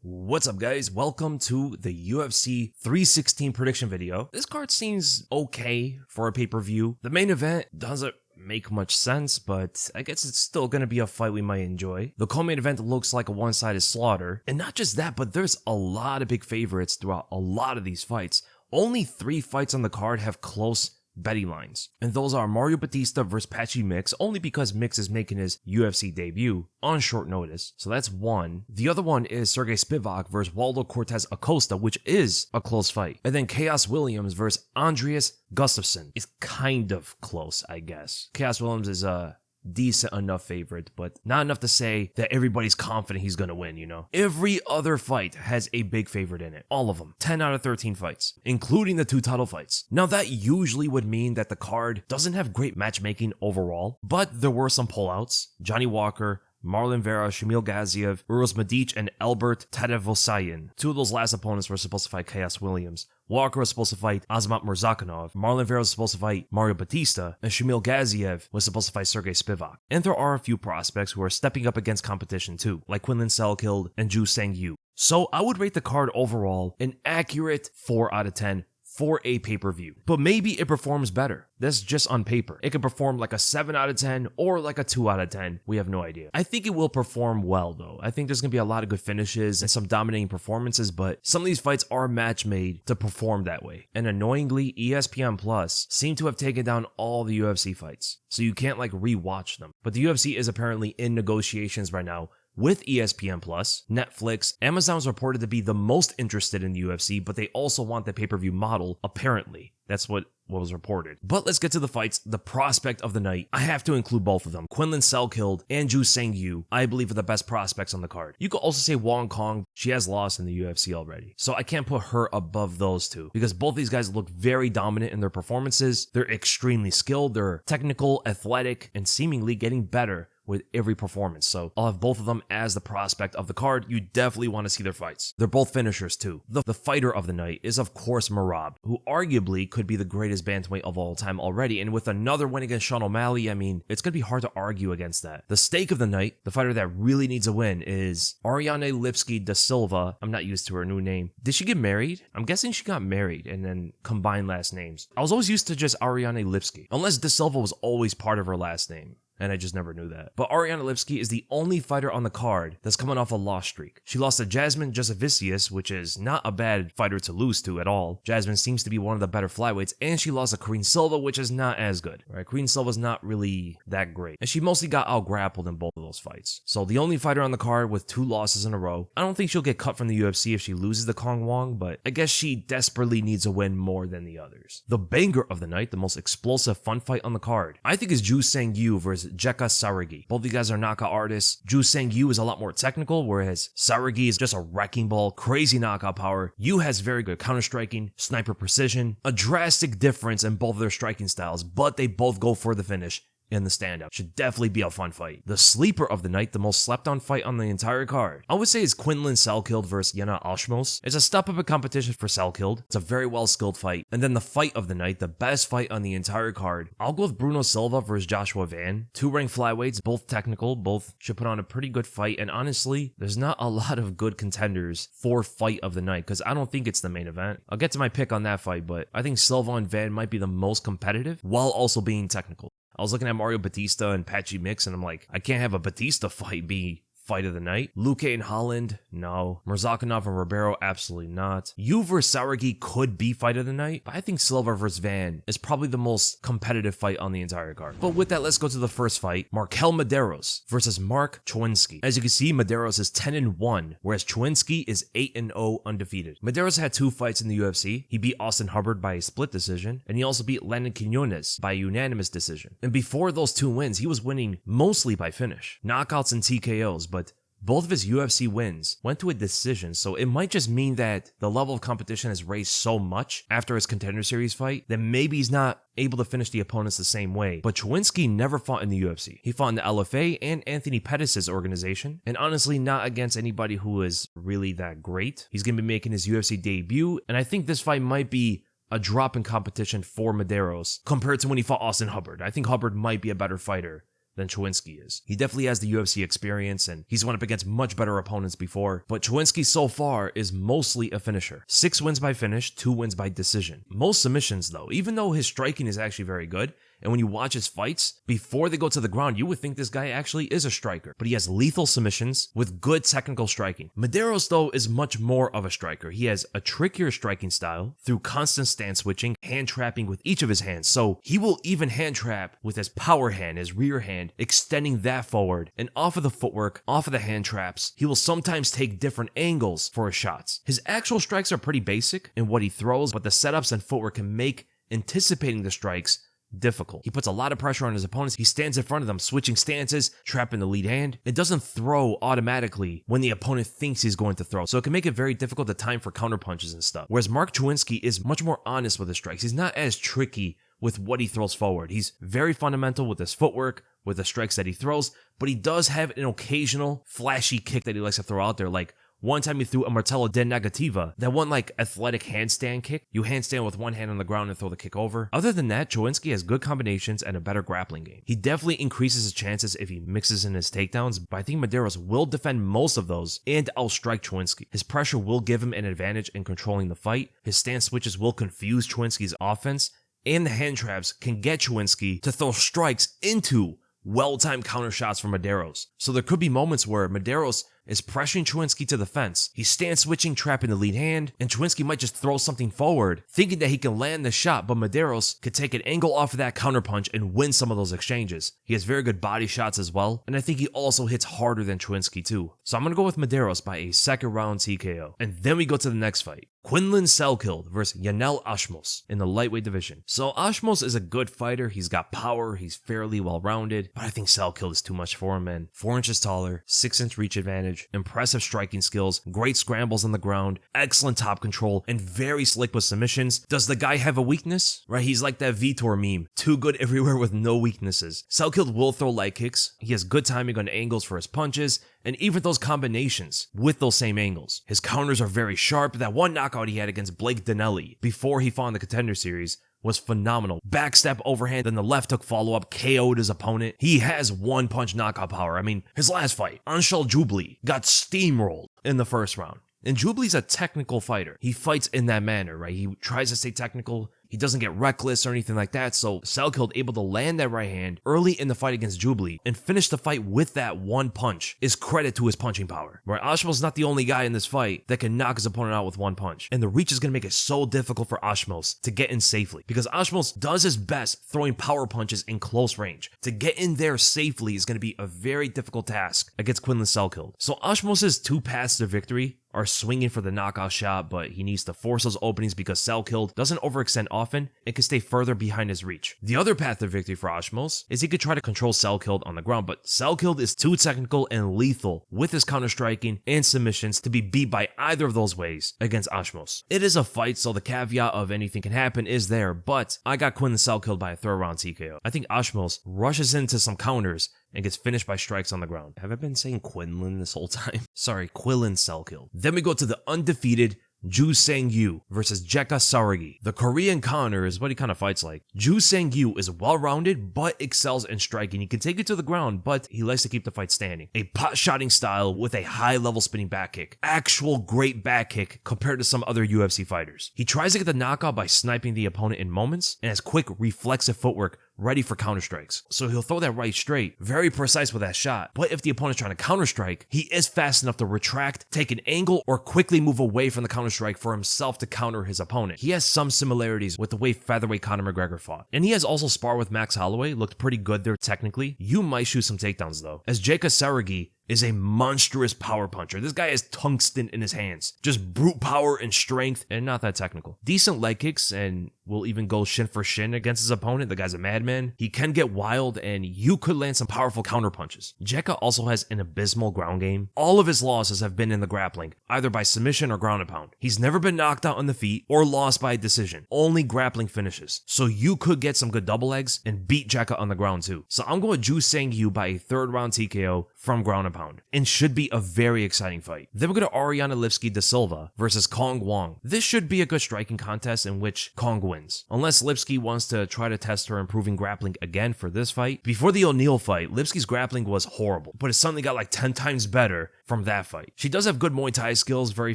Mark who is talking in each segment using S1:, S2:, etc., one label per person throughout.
S1: What's up guys, welcome to the UFC 316 prediction video. This card seems okay for a pay-per-view. The main event doesn't make much sense, but I guess it's still gonna be a fight we might enjoy. The co-main event looks like a one-sided slaughter, and not just that, but there's a lot of big favorites throughout a lot of these fights. Only 3 fights on the card have close betting lines, and those are Mario Bautista versus Patchy Mix, only because Mix is making his UFC debut on short notice, so that's one. The other one is Serghei Spivak versus Waldo Cortes-Acosta, which is a close fight. And then Khaos Williams versus Andreas Gustafsson is kind of close, I guess. Khaos Williams is a decent enough favorite, but not enough to say that everybody's confident he's gonna win, you know? Every other fight has a big favorite in it. All of them. 10 out of 13 fights, including the 2 title fights. Now that usually would mean that the card doesn't have great matchmaking overall, but there were some pullouts. Johnny Walker, Marlon Vera, Shamil Gaziev, Uros Medic, and Albert Tadevosyan. 2 of those last opponents were supposed to fight Khaos Williams. Walker was supposed to fight Azamat Murzakanov, Marlon Vera was supposed to fight Mario Bautista, and Shamil Gaziev was supposed to fight Serghei Spivak. And there are a few prospects who are stepping up against competition too, like Quillan Salkilld and Ju Sang-yu. So I would rate the card overall an accurate 4 out of 10 for a pay-per-view. But maybe it performs better. That's just on paper. It could perform like a 7 out of 10 or like a 2 out of 10. We have no idea. I think it will perform well though. I think there's going to be a lot of good finishes and some dominating performances, but some of these fights are match made to perform that way. And annoyingly, ESPN Plus seem to have taken down all the UFC fights, so you can't like rewatch them. But the UFC is apparently in negotiations right now with ESPN Plus, Netflix. Amazon is reported to be the most interested in the UFC, but they also want the pay-per-view model, apparently. That's what was reported. But let's get to the fights. The prospect of the night, I have to include both of them. Quillan Salkilld and Ju Sang-yu, I believe, are the best prospects on the card. You could also say Wang Cong. She has lost in the UFC already, so I can't put her above those two because both these guys look very dominant in their performances. They're extremely skilled. They're technical, athletic, and seemingly getting better with every performance. So I'll have both of them as the prospect of the card. You definitely want to see their fights. They're both finishers too. The fighter of the night is of course Merab, who arguably could be the greatest bantamweight of all time already. And with another win against Sean O'Malley, I mean, it's going to be hard to argue against that. The stake of the night, the fighter that really needs a win, is Ariane Lipski da Silva. I'm not used to her new name. Did she get married? I'm guessing she got married and then combined last names. I was always used to just Ariane Lipski, unless da Silva was always part of her last name, and I just never knew that. But Ariane Lipski is the only fighter on the card that's coming off a loss streak. She lost to Jasmine Jasavicius, which is not a bad fighter to lose to at all. Jasmine seems to be one of the better flyweights, and she lost to Queen Silva, which is not as good, right? Queen Silva's not really that great, and she mostly got out-grappled in both of those fights. So the only fighter on the card with 2 losses in a row. I don't think she'll get cut from the UFC if she loses to Cong Wang, but I guess she desperately needs a win more than the others. The banger of the night, the most explosive fun fight on the card, I think is Ju Sang-yu versus Jeka Saraghi. Both of you guys are knockout artists. Ju Sang-yu is a lot more technical, whereas Saraghi is just a wrecking ball, crazy knockout power. Yu has very good counter-striking, sniper precision, a drastic difference in both of their striking styles, but they both go for the finish in the standout. Should definitely be a fun fight. The sleeper of the night, the most slept on fight on the entire card, I would say is Quillan Salkilld versus Yanal Ashmouz. It's a step up in competition for Salkilld. It's a very well skilled fight. And then the fight of the night, the best fight on the entire card, I'll go with Bruno Silva versus Joshua Van. 2 ranked flyweights, both technical, both should put on a pretty good fight. And honestly, there's not a lot of good contenders for fight of the night because I don't think it's the main event. I'll get to my pick on that fight, but I think Silva and Van might be the most competitive while also being technical. I was looking at Mario Bautista and Patchy Mix, and I'm like, I can't have a Bautista fight be fight of the night. Luque and Holland, no. Murzakanov and Ribeiro, absolutely not. Yu versus Saraghi could be fight of the night, but I think Silva versus Van is probably the most competitive fight on the entire card. But with that, let's go to the first fight. Marquel Mederos versus Mark Choniski. As you can see, Mederos is 10-1, whereas Choniski is 8-0 undefeated. Mederos had 2 fights in the UFC. He beat Austin Hubbard by a split decision, and he also beat Landon Quinones by a unanimous decision. And before those 2 wins, he was winning mostly by finish, knockouts and TKOs, but both of his UFC wins went to a decision, so it might just mean that the level of competition has raised so much after his Contender Series fight that maybe he's not able to finish the opponents the same way. But Choniski never fought in the UFC. He fought in the LFA and Anthony Pettis' organization, and honestly not against anybody who is really that great. He's going to be making his UFC debut, and I think this fight might be a drop in competition for Mederos compared to when he fought Austin Hubbard. I think Hubbard might be a better fighter than Choniski is. He definitely has the UFC experience, and he's went up against much better opponents before, but Choniski so far is mostly a finisher. 6 wins by finish, 2 wins by decision. Most submissions though, even though his striking is actually very good, and when you watch his fights, before they go to the ground, you would think this guy actually is a striker. But he has lethal submissions with good technical striking. Mederos, though, is much more of a striker. He has a trickier striking style through constant stance switching, hand trapping with each of his hands. So he will even hand trap with his power hand, his rear hand, extending that forward. And off of the footwork, off of the hand traps, he will sometimes take different angles for his shots. His actual strikes are pretty basic in what he throws, but the setups and footwork can make anticipating the strikes difficult. He puts a lot of pressure on his opponents. He stands in front of them, switching stances, trapping the lead hand. It doesn't throw automatically when the opponent thinks he's going to throw, so it can make it very difficult to time for counter punches and stuff. Whereas Mark Choniski is much more honest with his strikes. He's not as tricky with what he throws forward. He's very fundamental with his footwork, with the strikes that he throws, but he does have an occasional flashy kick that he likes to throw out there, like one time he threw a martello de negativa, that one like athletic handstand kick. You handstand with one hand on the ground and throw the kick over. Other than that, Choniski has good combinations and a better grappling game. He definitely increases his chances if he mixes in his takedowns, but I think Mederos will defend most of those and outstrike Choniski. His pressure will give him an advantage in controlling the fight. His stance switches will confuse Choniski's offense, and the hand traps can get Choniski to throw strikes into well-timed counter shots from Mederos. So there could be moments where Mederos is pressuring Choniski to the fence. He's stance switching, trapping the lead hand, and Choniski might just throw something forward, thinking that he can land the shot, but Mederos could take an angle off of that counterpunch and win some of those exchanges. He has very good body shots as well, and I think he also hits harder than Choniski too. So I'm gonna go with Mederos by a second round TKO. And then we go to the next fight. Quillan Salkilld versus Yanal Ashmouz in the lightweight division. So Ashmouz is a good fighter. He's got power. He's fairly well-rounded, but I think Salkilld is too much for him, man. 4 inches taller, 6-inch reach advantage, impressive striking skills, great scrambles on the ground, excellent top control, and very slick with submissions. Does the guy have a weakness? Right, he's like that Vitor meme. Too good everywhere with no weaknesses. Salkilld will throw light kicks. He has good timing on angles for his punches, and even those combinations with those same angles. His counters are very sharp. That one knockout he had against Blake Donnelly before he fought in the Contender Series was phenomenal. Backstep overhand, then the left hook follow-up, KO'd his opponent. He has one-punch knockout power. I mean, his last fight, Anshul Jubli, got steamrolled in the first round. And Jubli's a technical fighter. He fights in that manner, right? He tries to stay technical. He doesn't get reckless or anything like that. So Salkilld able to land that right hand early in the fight against Jubli and finish the fight with that one punch is credit to his punching power. Right? Ashmouz not the only guy in this fight that can knock his opponent out with one punch. And the reach is going to make it so difficult for Ashmouz to get in safely because Ashmouz does his best throwing power punches in close range. To get in there safely is going to be a very difficult task against Quillan Salkilld. So Ashmouz's 2 paths to victory are swinging for the knockout shot, but he needs to force those openings because Salkilld doesn't overextend often and can stay further behind his reach. The other path to victory for Ashmouz is he could try to control Salkilld on the ground, but Salkilld is too technical and lethal with his counter-striking and submissions to be beat by either of those ways against Ashmouz. It is a fight, so the caveat of anything can happen is there, but I got Quillan Salkilld by a third round TKO. I think Ashmouz rushes into some counters and gets finished by strikes on the ground. Have I been saying Quinlan this whole time? Sorry, Quillan Salkilld. Then we go to the undefeated Ju Sang-yu versus Jeka Saraghi. The Korean counter is what he kind of fights like. Ju Sang-yu is well-rounded, but excels in striking. He can take it to the ground, but he likes to keep the fight standing. A pot-shotting style with a high-level spinning back kick. Actual great back kick compared to some other UFC fighters. He tries to get the knockout by sniping the opponent in moments, and has quick, reflexive footwork ready for counter strikes. So he'll throw that right straight, very precise with that shot. But if the opponent's trying to counter strike, he is fast enough to retract, take an angle, or quickly move away from the counter strike for himself to counter his opponent. He has some similarities with the way featherweight Conor McGregor fought. And he has also sparred with Max Holloway, looked pretty good there technically. You might shoot some takedowns though, as Jeka Saraghi is a monstrous power puncher. This guy has tungsten in his hands. Just brute power and strength and not that technical. Decent leg kicks and will even go shin for shin against his opponent. The guy's a madman. He can get wild and you could land some powerful counter punches. Jeka also has an abysmal ground game. All of his losses have been in the grappling, either by submission or ground and pound. He's never been knocked out on the feet or lost by a decision. Only grappling finishes. So you could get some good double legs and beat Jeka on the ground too. So I'm going Ju Sang-yu by a third round TKO from ground and pound, and should be a very exciting fight. Then we go to Ariane Lipski da Silva versus Cong Wang. This should be a good striking contest in which Cong wins. Unless Lipski wants to try to test her improving grappling again for this fight. Before the O'Neal fight, Lipski's grappling was horrible, but it suddenly got like 10 times better from that fight. She does have good Muay Thai skills, very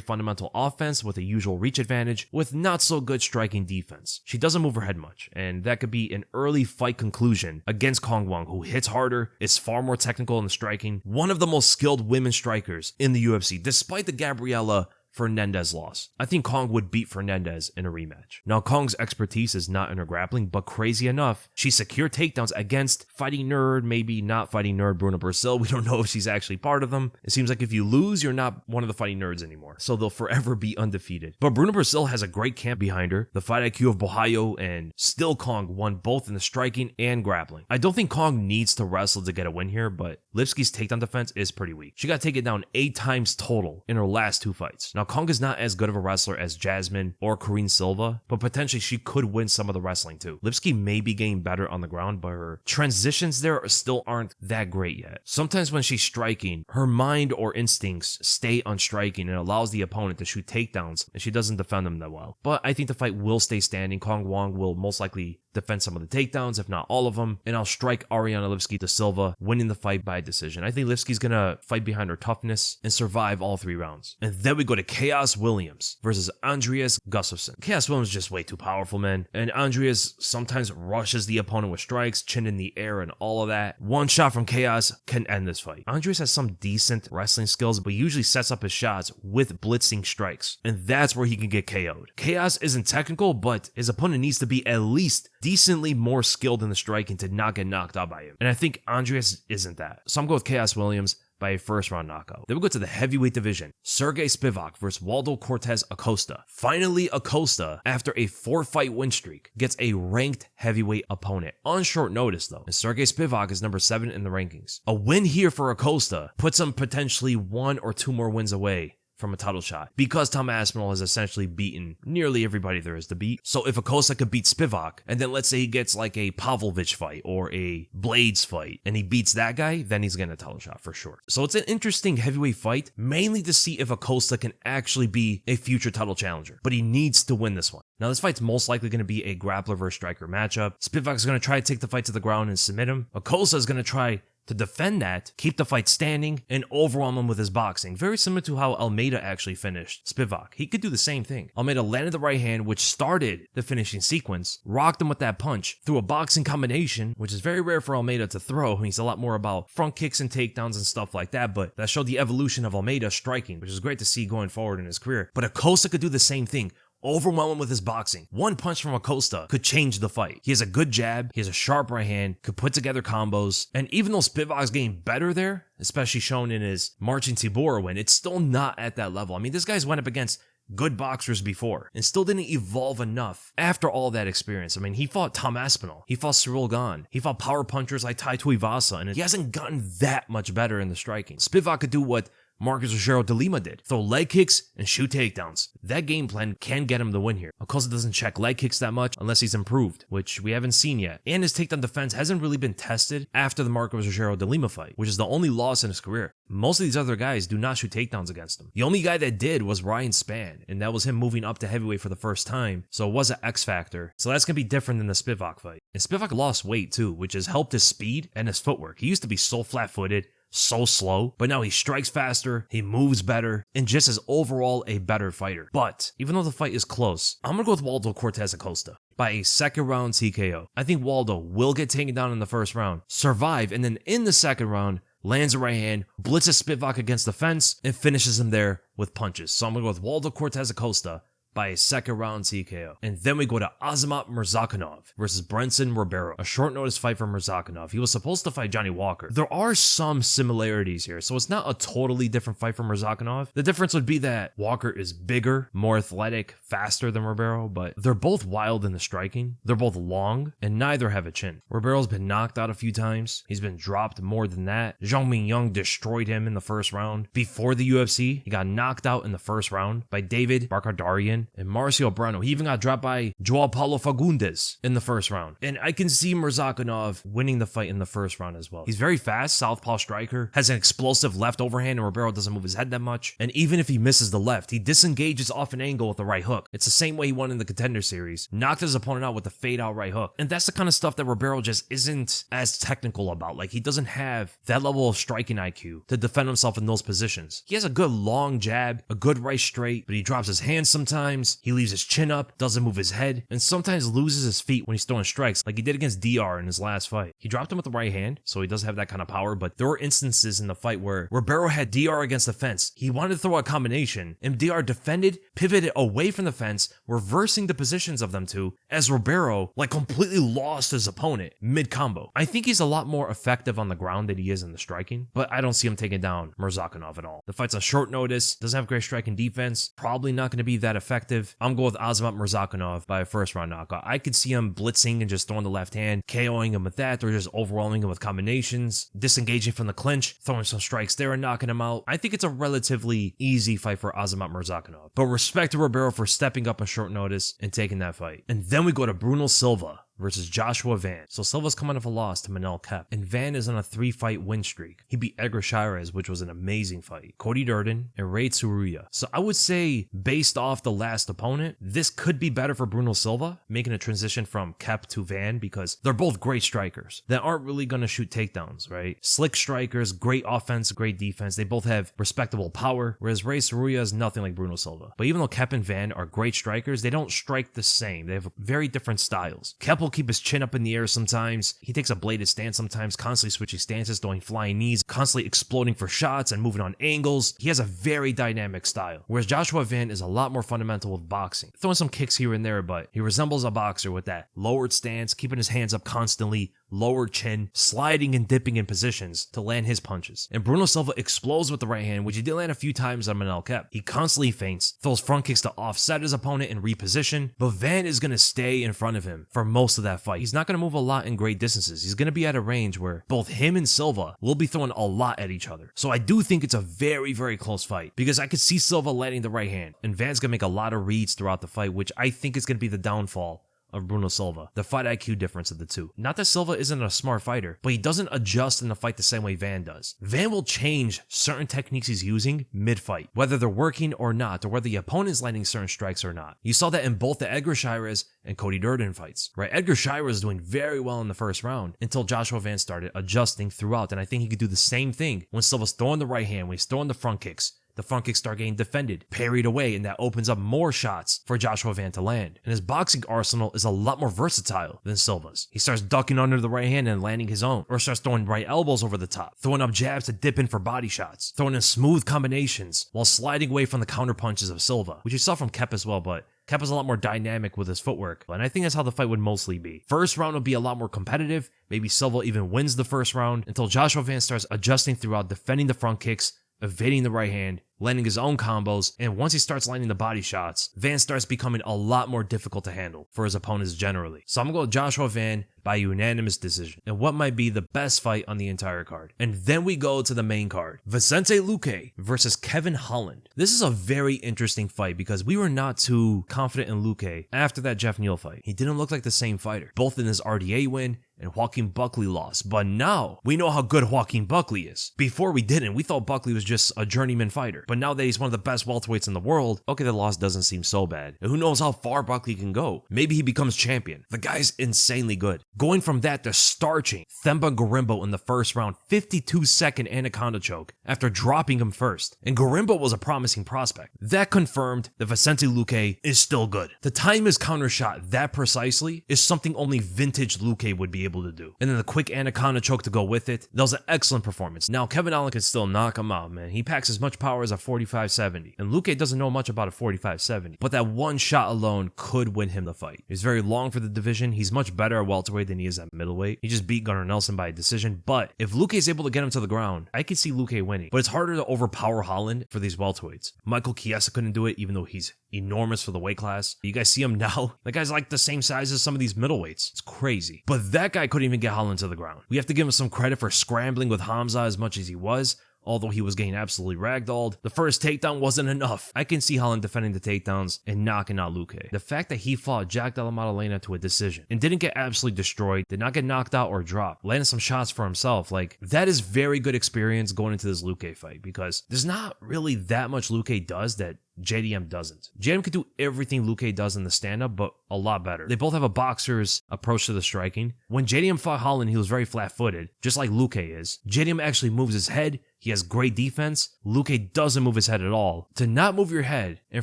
S1: fundamental offense with a usual reach advantage, with not so good striking defense. She doesn't move her head much, and that could be an early fight conclusion against Wang, who hits harder, is far more technical in the striking, one of the most skilled women strikers in the UFC, despite the Gabriela Fernandez loss. I think Cong would beat Fernandez in a rematch. Now, Cong's expertise is not in her grappling, but crazy enough, she secured takedowns against fighting nerd, maybe not fighting nerd Bruna Brazil. We don't know if she's actually part of them. It seems like if you lose, you're not one of the fighting nerds anymore, so they'll forever be undefeated. But Bruna Brazil has a great camp behind her, the fight IQ of Bohayo, and still Cong won both in the striking and grappling. I don't think Cong needs to wrestle to get a win here, but Lipski's takedown defense is pretty weak. She got taken down 8 times total in her last 2 fights. Now, Cong is not as good of a wrestler as Jasmine or Corinne Silva, but potentially she could win some of the wrestling too. Lipski may be getting better on the ground, but her transitions there still aren't that great yet. Sometimes when she's striking, her mind or instincts stay on striking and allows the opponent to shoot takedowns, and she doesn't defend them that well. But I think the fight will stay standing. Wang will most likely defend some of the takedowns, if not all of them, and I'll strike Ariane Lipski to Silva, winning the fight by decision. I think Lipski's gonna fight behind her toughness and survive all 3 rounds. And then we go to Khaos Williams versus Andreas Gustafsson. Khaos Williams is just way too powerful, man, and Andreas sometimes rushes the opponent with strikes, chin in the air, and all of that. One shot from Khaos can end this fight. Andreas has some decent wrestling skills, but usually sets up his shots with blitzing strikes, and that's where he can get KO'd. Khaos isn't technical, but his opponent needs to be at least decently more skilled in the striking to not get knocked out by him. And I think Andreas isn't that. So I'm going with Khaos Williams by a first round knockout. Then we go to the heavyweight division. Serghei Spivak versus Waldo Cortes-Acosta. Finally, Acosta, after a 4-fight win streak, gets a ranked heavyweight opponent. On short notice though, and Serghei Spivak is number 7 in the rankings. A win here for Acosta puts him potentially 1 or 2 more wins away from a title shot, because Tom Aspinall has essentially beaten nearly everybody there is to beat. So if Acosta could beat Spivak, and then let's say he gets like a Pavlovich fight or a Blades fight, and he beats that guy, then he's getting a title shot for sure. So it's an interesting heavyweight fight, mainly to see if Acosta can actually be a future title challenger, but he needs to win this one. Now this fight's most likely going to be a grappler versus striker matchup. Spivak is going to try to take the fight to the ground and submit him. Acosta is going to try to defend that, keep the fight standing, and overwhelm him with his boxing. Very similar to how Almeida actually finished Spivak. He could do the same thing. Almeida landed the right hand, which started the finishing sequence, rocked him with that punch, threw a boxing combination, which is very rare for Almeida to throw. He's a lot more about front kicks and takedowns and stuff like that, but that showed the evolution of Almeida striking, which is great to see going forward in his career. But Acosta could do the same thing. Overwhelm him with his boxing. One punch from Acosta could change the fight. He has a good jab, he has a sharp right hand, could put together combos, and even though Spivak's getting better there, especially shown in his Marcin Tybura win, it's still not at that level. I mean, this guy's went up against good boxers before and still didn't evolve enough after all that experience. I mean, he fought Tom Aspinall, he fought Cyril Gane, he fought power punchers like Tai Tuivasa, and he hasn't gotten that much better in the striking. Spivak could do what Marcus Rogério de Lima did. Throw leg kicks and shoot takedowns. That game plan can get him the win here. Acosta doesn't check leg kicks that much unless he's improved, which we haven't seen yet. And his takedown defense hasn't really been tested after the Marcus Rogério de Lima fight, which is the only loss in his career. Most of these other guys do not shoot takedowns against him. The only guy that did was Ryan Spann, and that was him moving up to heavyweight for the first time, so it was an X factor. So that's going to be different than the Spivak fight. And Spivak lost weight too, which has helped his speed and his footwork. He used to be so flat-footed, so slow, but now he strikes faster, he moves better, and just is overall a better fighter. But even though the fight is close, I'm gonna go with Waldo Cortes-Acosta by a second round TKO. I think Waldo will get taken down in the first round, survive, and then in the second round, lands a right hand, blitzes Spivak against the fence, and finishes him there with punches. So I'm gonna go with Waldo Cortes-Acosta by a second round TKO. And then we go to Azamat Murzakanov versus Brenson Ribeiro. A short notice fight for Murzakanov. He was supposed to fight Johnny Walker. There are some similarities here, so it's not a totally different fight for Murzakanov. The difference would be that Walker is bigger, more athletic, faster than Ribeiro, but they're both wild in the striking. They're both long, and neither have a chin. Ribeiro's been knocked out a few times. He's been dropped more than that. Zhang Mingyang destroyed him in the first round. Before the UFC, he got knocked out in the first round by David Barkardarian hand. And Marcio Brano, he even got dropped by Joao Paulo Fagundes in the first round. And I can see Murzakanov winning the fight in the first round as well. He's very fast, southpaw striker, has an explosive left overhand, and Ribeiro doesn't move his head that much. And even if he misses the left, he disengages off an angle with the right hook. It's the same way he won in the Contender Series. Knocked his opponent out with the fade out right hook. And that's the kind of stuff that Ribeiro just isn't as technical about. Like, he doesn't have that level of striking IQ to defend himself in those positions. He has a good long jab, a good right straight, but he drops his hands sometimes, he leaves his chin up, doesn't move his head, and sometimes loses his feet when he's throwing strikes, like he did against DR in his last fight. He dropped him with the right hand, so he does have that kind of power, but there were instances in the fight where Ribeiro had DR against the fence. He wanted to throw a combination, and DR defended, pivoted away from the fence, reversing the positions of them two, as Ribeiro, like, completely lost his opponent mid-combo. I think he's a lot more effective on the ground than he is in the striking, but I don't see him taking down Murzakanov at all. The fight's on short notice, doesn't have great striking defense, probably not going to be that effective. I'm going with Azamat Murzakanov by a first round knockout. I could see him blitzing and just throwing the left hand, KOing him with that, or just overwhelming him with combinations, disengaging from the clinch, throwing some strikes there and knocking him out. I think it's a relatively easy fight for Azamat Murzakanov. But respect to Ribeiro for stepping up on short notice and taking that fight. And then we go to Bruno Silva versus Joshua Van. So Silva's coming off a loss to Manel Kape, and Van is on a 3-fight win streak. He beat Edgar Chairez, which was an amazing fight, Cody Durden, and Ray Tsuruya. So I would say, based off the last opponent, this could be better for Bruno Silva, making a transition from Kape to Van, because they're both great strikers that aren't really going to shoot takedowns, right? Slick strikers, great offense, great defense. They both have respectable power, whereas Ray Tsuruya is nothing like Bruno Silva. But even though Kape and Van are great strikers, they don't strike the same. They have very different styles. Kape will keep his chin up in the air sometimes. He takes a bladed stance sometimes, constantly switching stances, throwing flying knees, constantly exploding for shots and moving on angles. He has a very dynamic style, whereas Joshua Van is a lot more fundamental with boxing, throwing some kicks here and there, but he resembles a boxer with that lowered stance, keeping his hands up constantly, lowered chin, sliding and dipping in positions to land his punches. And Bruno Silva explodes with the right hand, which he did land a few times on Manel Kape. He constantly feints, throws front kicks to offset his opponent and reposition, but Van is going to stay in front of him for most of that fight. He's not going to move a lot in great distances. He's going to be at a range where both him and Silva will be throwing a lot at each other. So I do think it's a very, very close fight, because I could see Silva landing the right hand, and Van's going to make a lot of reads throughout the fight, which I think is going to be the downfall of Bruno Silva, the fight IQ difference of the two. Not that Silva isn't a smart fighter, but he doesn't adjust in the fight the same way Van does. Van will change certain techniques he's using mid-fight, whether they're working or not, or whether the opponent's landing certain strikes or not. You saw that in both the Edgar Chairez and Cody Durden fights, right? Edgar Chairez was doing very well in the first round until Joshua Van started adjusting throughout, and I think he could do the same thing when Silva's throwing the right hand, when he's throwing the front kicks. The front kicks start getting defended, parried away, and that opens up more shots for Joshua Van to land. And his boxing arsenal is a lot more versatile than Silva's. He starts ducking under the right hand and landing his own, or starts throwing right elbows over the top, throwing up jabs to dip in for body shots, throwing in smooth combinations while sliding away from the counter punches of Silva, which you saw from Kape as well, but Kape is a lot more dynamic with his footwork, and I think that's how the fight would mostly be. First round will be a lot more competitive. Maybe Silva even wins the first round until Joshua Van starts adjusting throughout, defending the front kicks, evading the right hand, landing his own combos, and once he starts landing the body shots, Van starts becoming a lot more difficult to handle for his opponents generally. So I'm going to go with Joshua Van by unanimous decision, and what might be the best fight on the entire card. And then we go to the main card, Vicente Luque versus Kevin Holland. This is a very interesting fight because we were not too confident in Luque after that Jeff Neal fight. He didn't look like the same fighter, both in his RDA win and Joaquin Buckley loss. But now we know how good Joaquin Buckley is. Before we didn't. We thought Buckley was just a journeyman fighter. But now that he's one of the best welterweights in the world, okay, the loss doesn't seem so bad. And who knows how far Buckley can go. Maybe he becomes champion. The guy's insanely good. Going from that to starching Themba Gorimbo in the first round, 52-second anaconda choke after dropping him first. And Gorimbo was a promising prospect. That confirmed that Vicente Luque is still good. To time his counter shot that precisely is something only vintage Luque would be able to do. And then the quick anaconda choke to go with it. That was an excellent performance. Now Kevin Holland can still knock him out, man. He packs as much power as a 45-70. And Luque doesn't know much about a 45-70. But that one shot alone could win him the fight. He's very long for the division. He's much better at welterweight than he is at middleweight. He just beat Gunnar Nelson by a decision. But if Luque is able to get him to the ground, I could see Luque winning. But it's harder to overpower Holland for these welterweights. Michael Chiesa couldn't do it, even though he's enormous for the weight class. You guys see him now? That guy's like the same size as some of these middleweights. It's crazy. But that guy couldn't even get Holland to the ground. We have to give him some credit for scrambling with Hamza as much as he was. although he was getting absolutely ragdolled. The first takedown wasn't enough. I can see Holland defending the takedowns and knocking out Luque. The fact that he fought Jack Della Maddalena to a decision and didn't get absolutely destroyed, did not get knocked out or dropped, landed some shots for himself, like, that is very good experience going into this Luque fight, because there's not really that much Luque does that JDM doesn't. JDM can do everything Luque does in the stand-up, but a lot better. They both have a boxer's approach to the striking. When JDM fought Holland, he was very flat-footed, just like Luque is. JDM actually moves his head. He has great defense. Luque doesn't move his head at all. To not move your head in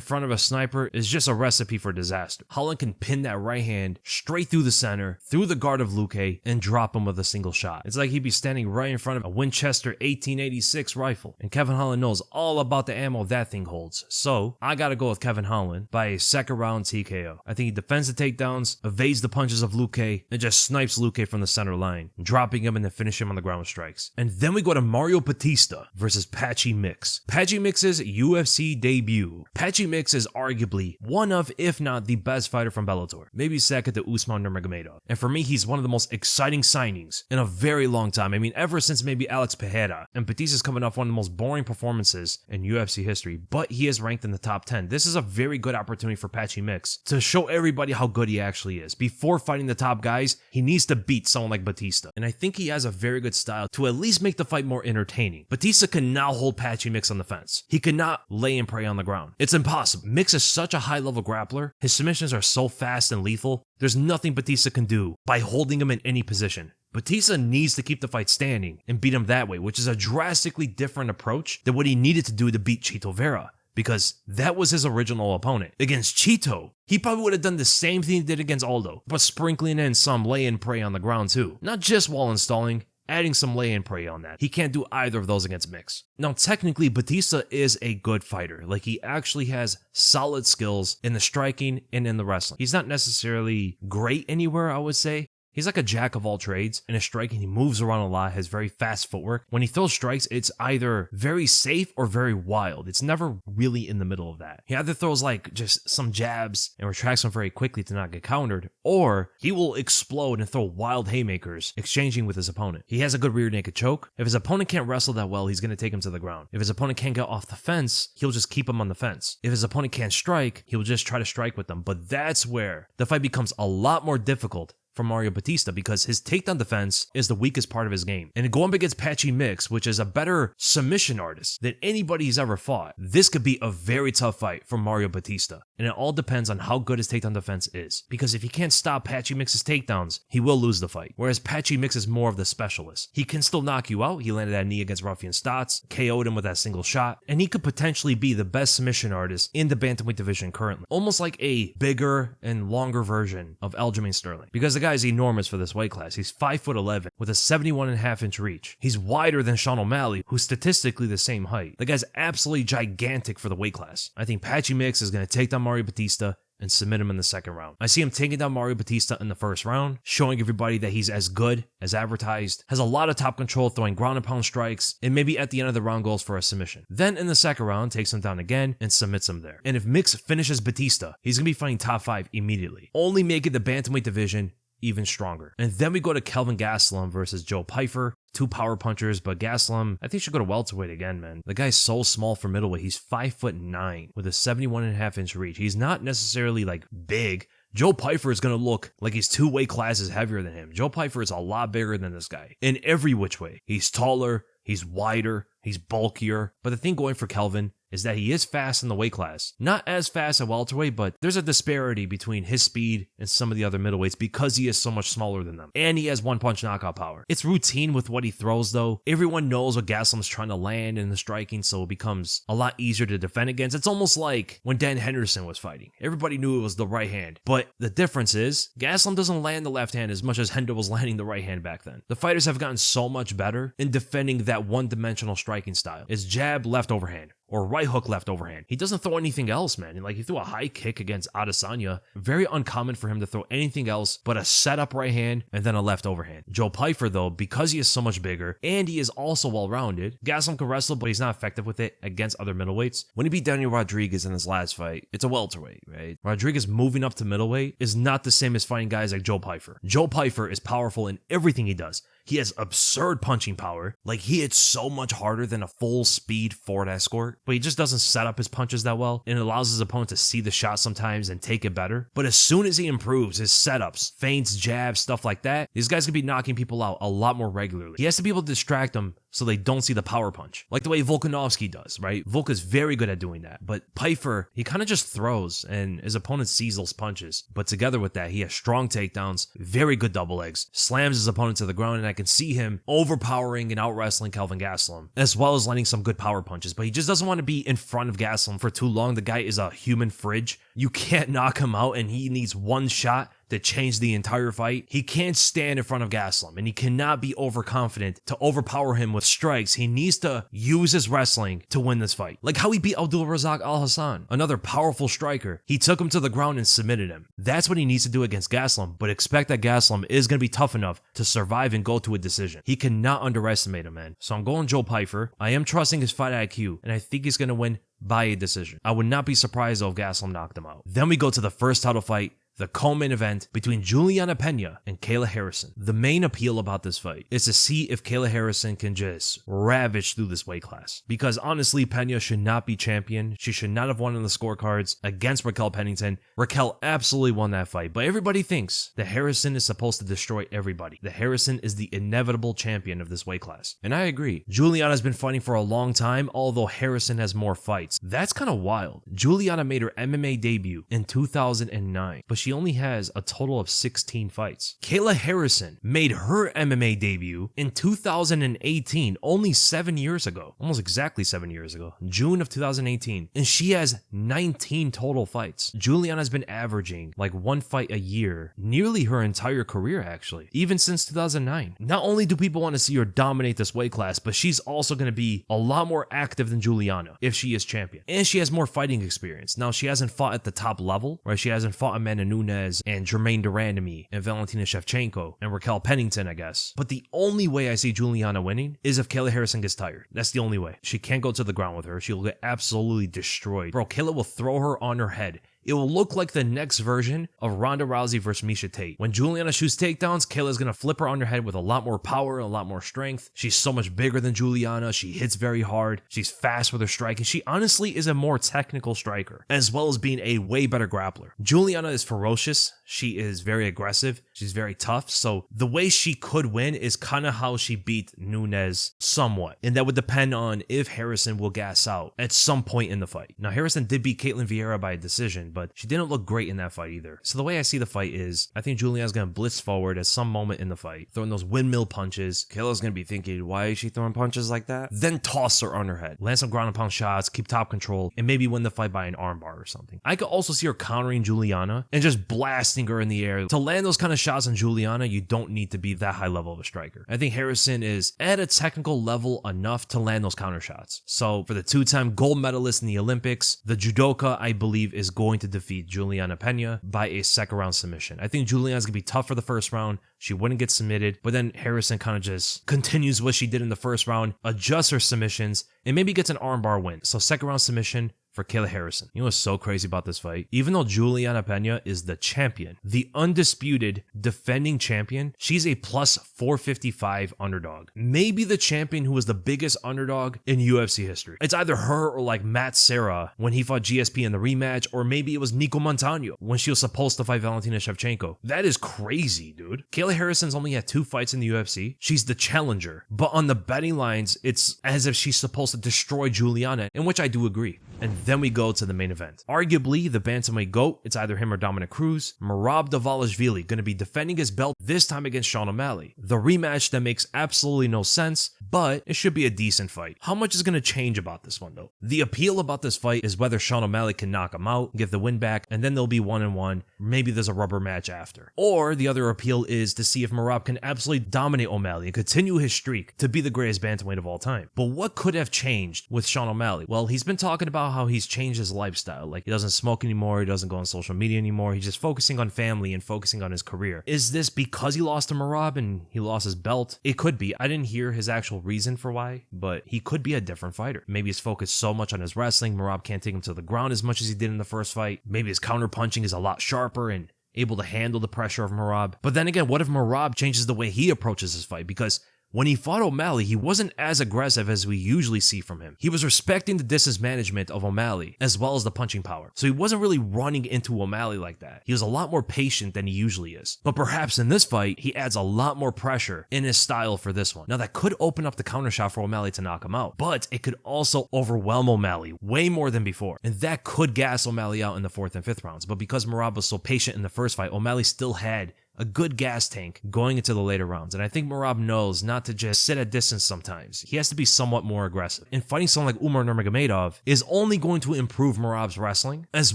S1: front of a sniper is just a recipe for disaster. Holland can pin that right hand straight through the center, through the guard of Luque, and drop him with a single shot. It's like he'd be standing right in front of a Winchester 1886 rifle. And Kevin Holland knows all about the ammo that thing holds. So, I gotta go with Kevin Holland by a second round TKO. I think he defends the takedowns, evades the punches of Luque, and just snipes Luque from the center line, dropping him and then finish him on the ground with strikes. And then we go to Mario Bautista versus Patchy Mix. Patchy Mix's UFC debut. Patchy Mix is arguably one of, if not the best fighter from Bellator. Maybe second to Usman Nurmagomedov. And for me, he's one of the most exciting signings in a very long time. I mean, ever since maybe Alex Pereira. And Bautista's coming off one of the most boring performances in UFC history, but he is ranked in the top 10. This is a very good opportunity for Patchy Mix to show everybody how good he actually is. Before fighting the top guys, he needs to beat someone like Bautista. And I think he has a very good style to at least make the fight more entertaining. Bautista can now hold Patchy Mix on the fence. He cannot lay and pray on the ground. It's impossible. Mix is such a high-level grappler. His submissions are so fast and lethal. There's nothing Bautista can do by holding him in any position. Bautista needs to keep the fight standing and beat him that way, which is a drastically different approach than what he needed to do to beat Chito Vera, because that was his original opponent. Against Chito, he probably would have done the same thing he did against Aldo, but sprinkling in some lay and pray on the ground too. Not just while installing, adding some lay and pray on that. He can't do either of those against Mix. Now, technically, Bautista is a good fighter. Like, he actually has solid skills in the striking and in the wrestling. He's not necessarily great anywhere, I would say. He's like a jack of all trades. In his striking, he moves around a lot, has very fast footwork. When he throws strikes, it's either very safe or very wild. It's never really in the middle of that. He either throws like just some jabs and retracts them very quickly to not get countered, or he will explode and throw wild haymakers, exchanging with his opponent. He has a good rear naked choke. If his opponent can't wrestle that well, he's going to take him to the ground. If his opponent can't get off the fence, he'll just keep him on the fence. If his opponent can't strike, he'll just try to strike with them. But that's where the fight becomes a lot more difficult for Mario Bautista, because his takedown defense is the weakest part of his game. And going up against Patchy Mix, which is a better submission artist than anybody he's ever fought, this could be a very tough fight for Mario Bautista. And it all depends on how good his takedown defense is. Because if he can't stop Patchy Mix's takedowns, he will lose the fight. Whereas Patchy Mix is more of the specialist. He can still knock you out. He landed that knee against Ruffian Stotts, KO'd him with that single shot, and he could potentially be the best submission artist in the bantamweight division currently. Almost like a bigger and longer version of Aljamain Sterling. Because the guy is enormous for this weight class. He's 5'11" with a 71.5-inch reach. He's wider than Sean O'Malley, who's statistically the same height. The guy's absolutely gigantic for the weight class. I think Patchy Mix is going to take down Mario Bautista and submit him in the second round. I see him taking down Mario Bautista in the first round, showing everybody that he's as good as advertised, has a lot of top control, throwing ground and pound strikes, and maybe at the end of the round goes for a submission. Then in the second round, takes him down again and submits him there. And if Mix finishes Bautista, he's going to be fighting top 5 immediately, only making the bantamweight division even stronger. And then we go to Kelvin Gastelum versus Joe Pyfer. 2 power punchers, but Gastelum, I think, should go to welterweight again, man. The guy's so small for middleweight. He's 5'9" with a 71.5-inch reach. He's not necessarily like big. Joe Pyfer is going to look like he's 2 weight classes heavier than him. Joe Pyfer is a lot bigger than this guy in every which way. He's taller, he's wider, he's bulkier. But the thing going for Kelvin is that he is fast in the weight class. Not as fast at welterweight, but there's a disparity between his speed and some of the other middleweights because he is so much smaller than them. And he has one-punch knockout power. It's routine with what he throws, though. Everyone knows what Gastelum's trying to land in the striking, so it becomes a lot easier to defend against. It's almost like when Dan Henderson was fighting. Everybody knew it was the right hand. But the difference is, Gastelum doesn't land the left hand as much as Hendo was landing the right hand back then. The fighters have gotten so much better in defending that one-dimensional striking style. It's jab, left overhand, or right hook, left overhand. He doesn't throw anything else, man. Like, he threw a high kick against Adesanya. Very uncommon for him to throw anything else but a setup right hand and then a left overhand. Joe Pyfer, though, because he is so much bigger and he is also well-rounded, Gastelum can wrestle, but he's not effective with it against other middleweights. When he beat Daniel Rodriguez in his last fight, it's a welterweight, right? Rodriguez moving up to middleweight is not the same as fighting guys like Joe Pyfer. Joe Pyfer is powerful in everything he does. He has absurd punching power. Like, he hits so much harder than a full speed Ford Escort, but he just doesn't set up his punches that well, and it allows his opponent to see the shot sometimes and take it better. But as soon as he improves his setups, feints, jabs, stuff like that, these guys can be knocking people out a lot more regularly. He has to be able to distract them so they don't see the power punch, like the way Volkanovski does, right? Volk is very good at doing that, but Pyfer, he kind of just throws and his opponent sees those punches. But together with that, he has strong takedowns, very good double legs, slams his opponent to the ground, and I can see him overpowering and out-wrestling Kelvin Gastelum, as well as landing some good power punches. But he just doesn't want to be in front of Gastelum for too long. The guy is a human fridge. You can't knock him out, and he needs one shot to change the entire fight. He can't stand in front of Gastelum, and he cannot be overconfident to overpower him with strikes. He needs to use his wrestling to win this fight. Like how he beat Abdulrazak Al-Hassan, another powerful striker. He took him to the ground and submitted him. That's what he needs to do against Gastelum, but expect that Gastelum is going to be tough enough to survive and go to a decision. He cannot underestimate him, man. So I'm going Joe Pyfer. I am trusting his fight IQ, and I think he's going to win by a decision. I would not be surprised though if Gastelum knocked him out. Then we go to the first title fight, the co-main event between Julianna Pena and Kayla Harrison. The main appeal about this fight is to see if Kayla Harrison can just ravage through this weight class. Because honestly, Pena should not be champion. She should not have won on the scorecards against Raquel Pennington. Raquel absolutely won that fight, but everybody thinks that Harrison is supposed to destroy everybody. That Harrison is the inevitable champion of this weight class. And I agree. Julianna's been fighting for a long time, although Harrison has more fights. That's kind of wild. Julianna made her MMA debut in 2009, but she only has a total of 16 fights. Kayla Harrison made her MMA debut in 2018, only 7 years ago. Almost exactly 7 years ago. June of 2018. And she has 19 total fights. Julianna's been averaging like one fight a year, nearly her entire career actually, even since 2009. Not only do people want to see her dominate this weight class, but she's also going to be a lot more active than Julianna if she is champion. And she has more fighting experience. Now, she hasn't fought at the top level, right? She hasn't fought Amanda Nunes and Jermaine Durandamy and Valentina Shevchenko and Raquel Pennington, I guess. But the only way I see Julianna winning is if Kayla Harrison gets tired. That's the only way. She can't go to the ground with her. She'll get absolutely destroyed. Bro, Kayla will throw her on her head. It will look like the next version of Ronda Rousey versus Miesha Tate. When Julianna shoots takedowns, Kayla's gonna flip her on her head with a lot more power, a lot more strength. She's so much bigger than Julianna. She hits very hard. She's fast with her striking. She honestly is a more technical striker, as well as being a way better grappler. Julianna is ferocious. She is very aggressive. She's very tough. So the way she could win is kind of how she beat Nunes somewhat. And that would depend on if Harrison will gas out at some point in the fight. Now, Harrison did beat Caitlin Vieira by a decision, but she didn't look great in that fight either. So the way I see the fight is, I think Julianna's going to blitz forward at some moment in the fight, throwing those windmill punches. Kayla's going to be thinking, why is she throwing punches like that? Then toss her on her head. Land some ground and pound shots, keep top control, and maybe win the fight by an armbar or something. I could also see her countering Julianna and just blasting her in the air. To land those kind of shots on Julianna, you don't need to be that high level of a striker. I think Harrison is at a technical level enough to land those counter shots. So for the two-time gold medalist in the Olympics, the judoka, I believe, is going to defeat Julianna Pena by a second round submission. I think Julianna's gonna be tough for the first round. She wouldn't get submitted, but then Harrison kind of just continues what she did in the first round, adjusts her submissions, and maybe gets an armbar win. So second round submission for Kayla Harrison. You know what's so crazy about this fight? Even though Julianna Pena is the champion, the undisputed defending champion, she's a plus 455 underdog. Maybe the champion who was the biggest underdog in UFC history. It's either her or like Matt Serra when he fought GSP in the rematch, or maybe it was Nico Montano when she was supposed to fight Valentina Shevchenko. That is crazy, dude. Kayla Harrison's only had 2 fights in the UFC. She's the challenger, but on the betting lines, it's as if she's supposed to destroy Julianna, in which I do agree. And then we go to the main event. Arguably, the bantamweight GOAT, it's either him or Dominic Cruz. Merab Dvalishvili going to be defending his belt, this time against Sean O'Malley. The rematch that makes absolutely no sense, but it should be a decent fight. How much is going to change about this one, though? The appeal about this fight is whether Sean O'Malley can knock him out, give the win back, and then they'll be 1-1. Maybe there's a rubber match after. Or the other appeal is to see if Merab can absolutely dominate O'Malley and continue his streak to be the greatest bantamweight of all time. But what could have changed with Sean O'Malley? Well, he's been talking about how he's changed his lifestyle. Like, he doesn't smoke anymore, he doesn't go on social media anymore, he's just focusing on family and focusing on his career. Is this because he lost to Merab and he lost his belt? It could be. I didn't hear his actual reason for why, but he could be a different fighter. Maybe he's focused so much on his wrestling, Merab can't take him to the ground as much as he did in the first fight. Maybe his counter punching is a lot sharper and able to handle the pressure of Merab. But then again, what if Merab changes the way he approaches his fight? Because when he fought O'Malley, he wasn't as aggressive as we usually see from him. He was respecting the distance management of O'Malley as well as the punching power. So he wasn't really running into O'Malley like that. He was a lot more patient than he usually is. But perhaps in this fight, he adds a lot more pressure in his style for this one. Now that could open up the counter shot for O'Malley to knock him out, but it could also overwhelm O'Malley way more than before. And that could gas O'Malley out in the 4th and 5th rounds. But because Merab was so patient in the first fight, O'Malley still had a good gas tank going into the later rounds. And I think Merab knows not to just sit at distance sometimes. He has to be somewhat more aggressive. And fighting someone like Umar Nurmagomedov is only going to improve Merab's wrestling as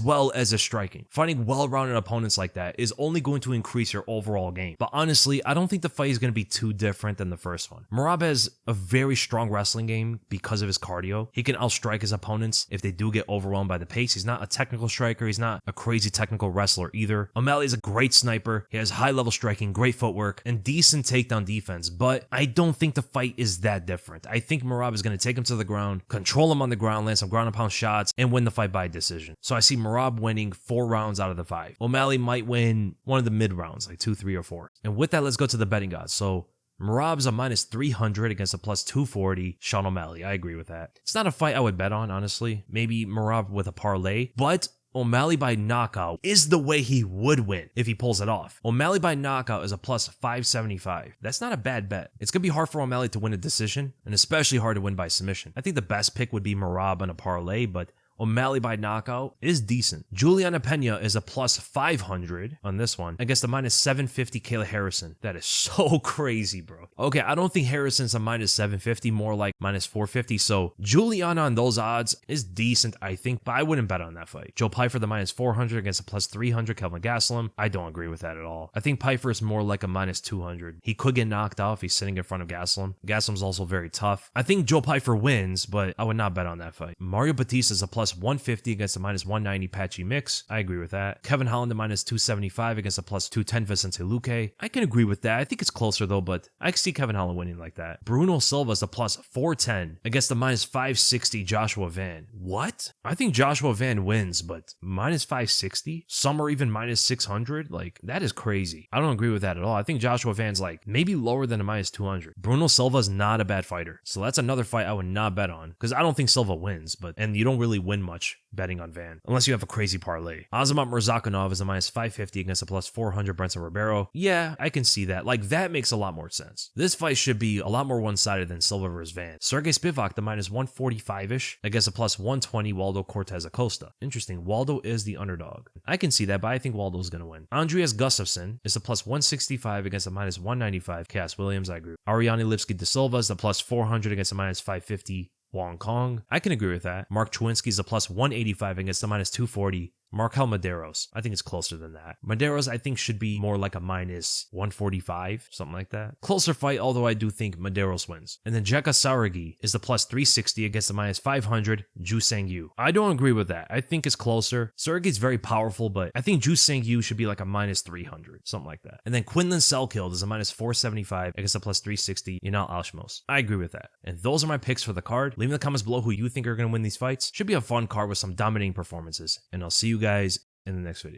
S1: well as his striking. Fighting well-rounded opponents like that is only going to increase your overall game. But honestly, I don't think the fight is going to be too different than the first one. Merab has a very strong wrestling game because of his cardio. He can outstrike his opponents if they do get overwhelmed by the pace. He's not a technical striker. He's not a crazy technical wrestler either. O'Malley is a great sniper. He has high-level striking, great footwork, and decent takedown defense, but I don't think the fight is that different. I think Merab is going to take him to the ground, control him on the ground, land some ground and pound shots, and win the fight by decision. So I see Merab winning 4 rounds out of the 5. O'Malley might win one of the mid rounds, like 2, 3, or 4. And with that, let's go to the betting odds. So Merab's a -300 against a +240 Sean O'Malley. I agree with that. It's not a fight I would bet on, honestly. Maybe Merab with a parlay, but O'Malley by knockout is the way he would win if he pulls it off. O'Malley by knockout is a +575. That's not a bad bet. It's going to be hard for O'Malley to win a decision, and especially hard to win by submission. I think the best pick would be Merab on a parlay, but O'Malley by knockout is decent. Julianna Pena is a +500 on this one against a -750 Kayla Harrison. That is so crazy, bro. Okay, I don't think Harrison's a -750, more like -450. So Julianna on those odds is decent, I think, but I wouldn't bet on that fight. Joe Pyfer, the -400 against a +300 Kelvin Gastelum. I don't agree with that at all. I think Pyfer is more like a -200. He could get knocked out if he's sitting in front of Gastelum. Gastelum's also very tough. I think Joe Pyfer wins, but I would not bet on that fight. Mario Bautista is a +150 against a -190 Patchy mix. I agree with that. Kevin Holland a -275 against a +210 Vicente Luque. I can agree with that. I think it's closer though, but I can see Kevin Holland winning like that. Bruno Silva is a +410 against the -560 Joshua Van. What? I think Joshua Van wins, but -560? Some are even -600? Like, that is crazy. I don't agree with that at all. I think Joshua Van's like maybe lower than a -200. Bruno Silva is not a bad fighter. So that's another fight I would not bet on because I don't think Silva wins, and you don't really win much betting on Van unless you have a crazy parlay. Azamat Murzakanov is a -550 against a +400 Brenton Ribeiro. Yeah, I can see that. Like, that makes a lot more sense. This fight should be a lot more one-sided than Silva versus Van. Serghei Spivak, the -145-ish against a +120 Waldo Cortes-Acosta. Interesting. Waldo is the underdog. I can see that, but I think Waldo's going to win. Andreas Gustafsson is a +165 against a -195 Khaos Williams. I agree. Ariane Lipski de Silva is the +400 against a -550 Wang Cong. I can agree with that. Mark Choniski is a +185 against a -240 Marquel Mederos. I think it's closer than that. Mederos, I think, should be more like a -145, something like that. Closer fight, although I do think Mederos wins. And then Jeka Saraghi is the +360 against the -500 Ju Sang-yu. I don't agree with that. I think it's closer. Saraghi's very powerful, but I think Ju Sang-yu should be like a -300, something like that. And then Quillan Salkilld is a -475 against a +360 Yanal Ashmouz. I agree with that. And those are my picks for the card. Leave in the comments below who you think are going to win these fights. Should be a fun card with some dominating performances. And I'll see you guys in the next video.